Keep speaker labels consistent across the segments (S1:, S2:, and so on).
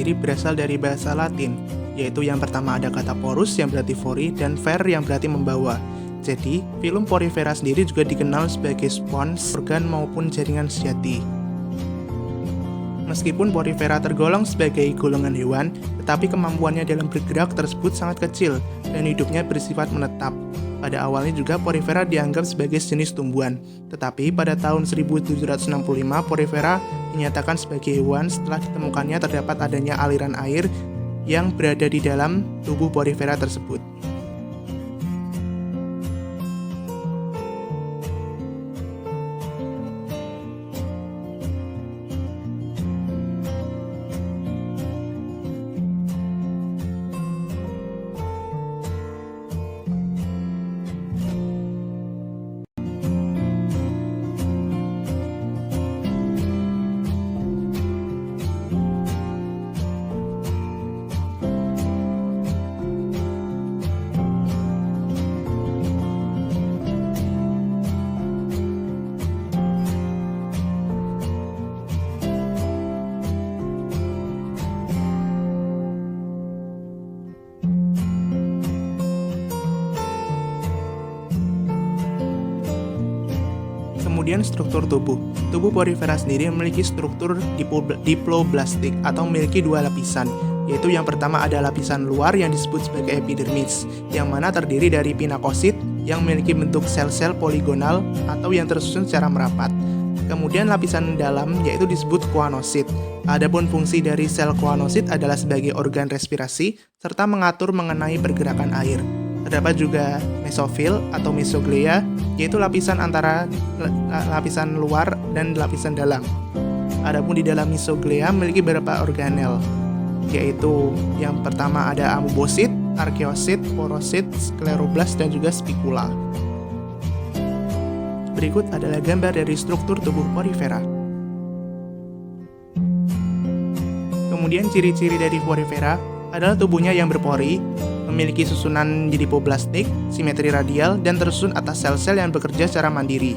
S1: sendiri berasal dari bahasa Latin, yaitu yang pertama ada kata porus yang berarti fori dan ver yang berarti membawa. Jadi, filum porifera sendiri juga dikenal sebagai spons, organ maupun jaringan sejati. Meskipun porifera tergolong sebagai golongan hewan, tetapi kemampuannya dalam bergerak tersebut sangat kecil dan hidupnya bersifat menetap. Pada awalnya juga porifera dianggap sebagai jenis tumbuhan, tetapi pada tahun 1765 porifera dinyatakan sebagai hewan setelah ditemukannya terdapat adanya aliran air yang berada di dalam tubuh porifera tersebut. Kemudian struktur tubuh. Tubuh porifera sendiri memiliki struktur diploblastik atau memiliki dua lapisan, yaitu yang pertama ada lapisan luar yang disebut sebagai epidermis, yang mana terdiri dari pinakosit yang memiliki bentuk sel-sel poligonal atau yang tersusun secara merapat. Kemudian lapisan dalam yaitu disebut choanosit. Adapun fungsi dari sel choanosit adalah sebagai organ respirasi serta mengatur mengenai pergerakan air. Terdapat juga mesofil atau mesoglea, yaitu lapisan antara lapisan luar dan lapisan dalam. Adapun di dalam mesoglea memiliki beberapa organel, yaitu yang pertama ada amoebosit, arkeosit, porosit, skleroblast, dan juga spikula. Berikut adalah gambar dari struktur tubuh porifera. Kemudian ciri-ciri dari porifera adalah tubuhnya yang berpori, memiliki susunan dipoblastik, simetri radial, dan tersusun atas sel-sel yang bekerja secara mandiri.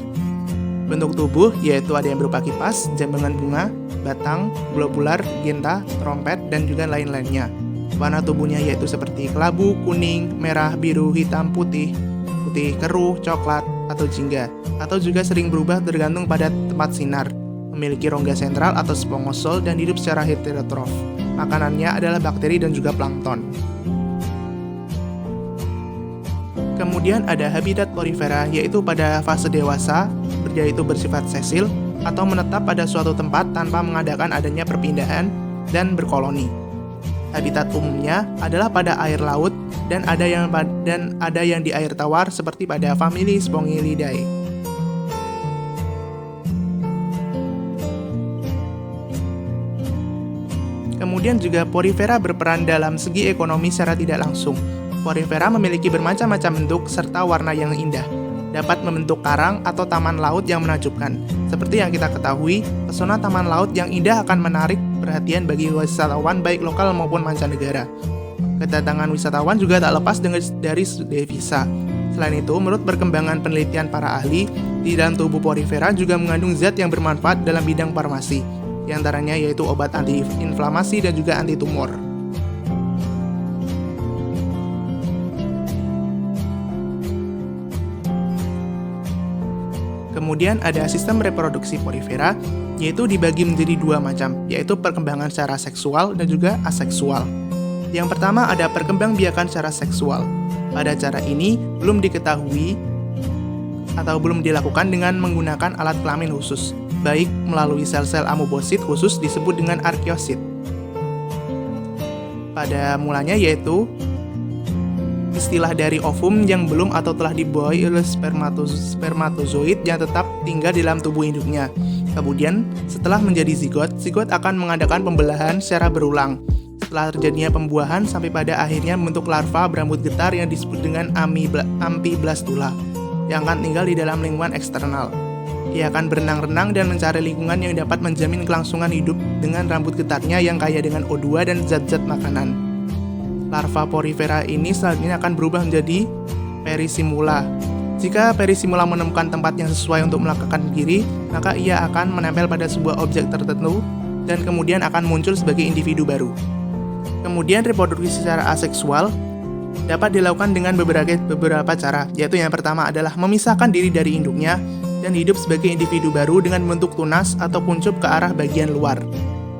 S1: Bentuk tubuh yaitu ada yang berupa kipas, jambangan bunga, batang, globular, genta, trompet, dan juga lain-lainnya. Warna tubuhnya yaitu seperti kelabu, kuning, merah, biru, hitam, putih, putih keruh, coklat, atau jingga, atau juga sering berubah tergantung pada tempat sinar. Memiliki rongga sentral atau spongosol dan hidup secara heterotrof. Makanannya adalah bakteri dan juga plankton. Kemudian ada habitat porifera, yaitu pada fase dewasa, yaitu bersifat sesil atau menetap pada suatu tempat tanpa mengadakan adanya perpindahan dan berkoloni. Habitat umumnya adalah pada air laut dan ada yang di air tawar seperti pada famili Spongilidae. Kemudian juga porifera berperan dalam segi ekonomi secara tidak langsung. Porifera memiliki bermacam-macam bentuk serta warna yang indah, dapat membentuk karang atau taman laut yang menakjubkan. Seperti yang kita ketahui, pesona taman laut yang indah akan menarik perhatian bagi wisatawan baik lokal maupun mancanegara. Kedatangan wisatawan juga tak lepas dari devisa. Selain itu, menurut perkembangan penelitian para ahli, di dalam tubuh porifera juga mengandung zat yang bermanfaat dalam bidang farmasi, di antaranya yaitu obat anti-inflamasi dan juga anti-tumor. Kemudian ada sistem reproduksi porifera, yaitu dibagi menjadi dua macam, yaitu perkembangan secara seksual dan juga aseksual. Yang pertama ada perkembangbiakan secara seksual. Pada cara ini belum diketahui atau belum dilakukan dengan menggunakan alat kelamin khusus, baik melalui sel-sel amoebosit khusus disebut dengan arkeosit. Pada mulanya yaitu istilah dari ovum yang belum atau telah dibuahi oleh spermatozoid yang tetap tinggal di dalam tubuh induknya. Kemudian, setelah menjadi zigot, zigot akan mengadakan pembelahan secara berulang. Setelah terjadinya pembuahan sampai pada akhirnya membentuk larva berambut getar yang disebut dengan ampiblastula, yang akan tinggal di dalam lingkungan eksternal. Ia akan berenang-renang dan mencari lingkungan yang dapat menjamin kelangsungan hidup dengan rambut getarnya yang kaya dengan O2 dan zat-zat makanan. Larva porifera ini selanjutnya akan berubah menjadi perisimula. Jika perisimula menemukan tempat yang sesuai untuk melakukan diri, maka ia akan menempel pada sebuah objek tertentu dan kemudian akan muncul sebagai individu baru. Kemudian reproduksi secara aseksual dapat dilakukan dengan beberapa cara, yaitu yang pertama adalah memisahkan diri dari induknya dan hidup sebagai individu baru dengan bentuk tunas atau kuncup ke arah bagian luar.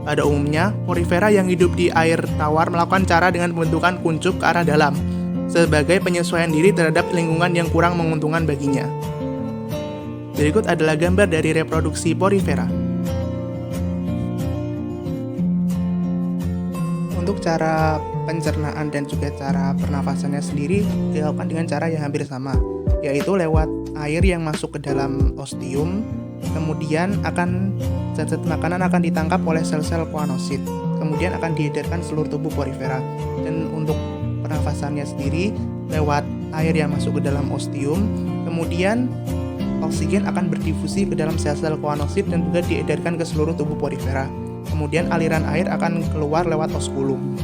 S1: Pada umumnya, porifera yang hidup di air tawar melakukan cara dengan pembentukan kuncup ke arah dalam, sebagai penyesuaian diri terhadap lingkungan yang kurang menguntungkan baginya. Berikut adalah gambar dari reproduksi porifera. Untuk cara pencernaan dan juga cara pernafasannya sendiri dilakukan dengan cara yang hampir sama, yaitu lewat air yang masuk ke dalam ostium, kemudian zat-zat makanan akan ditangkap oleh sel-sel koanosit, kemudian akan diedarkan seluruh tubuh porifera. Dan untuk pernafasannya sendiri lewat air yang masuk ke dalam ostium, kemudian oksigen akan berdifusi ke dalam sel-sel koanosit dan juga diedarkan ke seluruh tubuh porifera. Kemudian aliran air akan keluar lewat oskulum.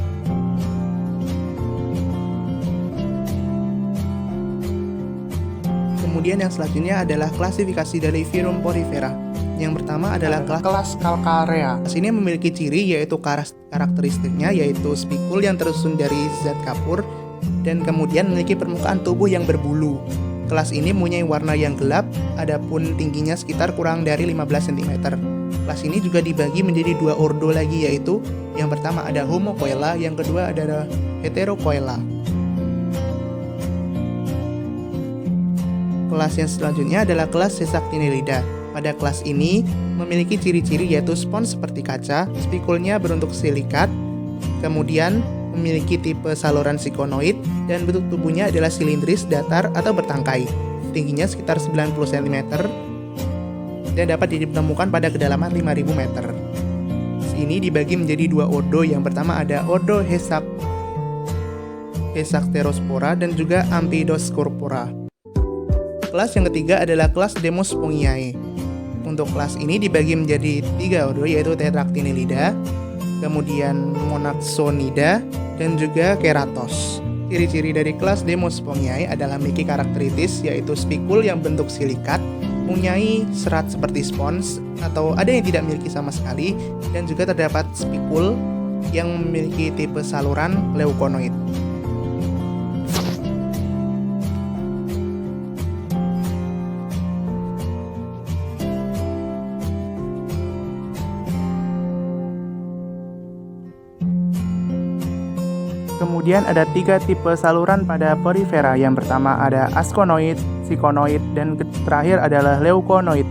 S1: Kemudian yang selanjutnya adalah klasifikasi dari Virum porifera. Yang pertama adalah kelas Calcarea. Kelas ini memiliki ciri yaitu karakteristiknya yaitu spikul yang tersusun dari zat kapur dan kemudian memiliki permukaan tubuh yang berbulu. Kelas ini mempunyai warna yang gelap, adapun tingginya sekitar kurang dari 15 cm. Kelas ini juga dibagi menjadi dua ordo lagi, yaitu yang pertama ada Homocoela, yang kedua adalah Heterocoela. Kelas yang selanjutnya adalah kelas Sesactinellida. Pada kelas ini memiliki ciri-ciri yaitu spons seperti kaca, spikulnya berbentuk silikat, kemudian memiliki tipe saluran sikonoid, dan bentuk tubuhnya adalah silindris, datar, atau bertangkai. Tingginya sekitar 90 cm dan dapat ditemukan pada kedalaman 5000 meter. Ini dibagi menjadi dua ordo. Yang pertama ada ordo Hesacterospora dan juga Ampidoscorpora. Kelas yang ketiga adalah kelas Demospongiae. Untuk kelas ini dibagi menjadi tiga ordo, yaitu Tetractinellida, kemudian Monaxonida, dan juga Keratos. Ciri-ciri dari kelas Demospongiae adalah memiliki karakteritis yaitu spikul yang bentuk silikat, mempunyai serat seperti spons atau ada yang tidak memiliki sama sekali, dan juga terdapat spikul yang memiliki tipe saluran leukonoid. Kemudian ada tiga tipe saluran pada porifera. Yang pertama ada askonoid, sikonoid, dan terakhir adalah leukonoid.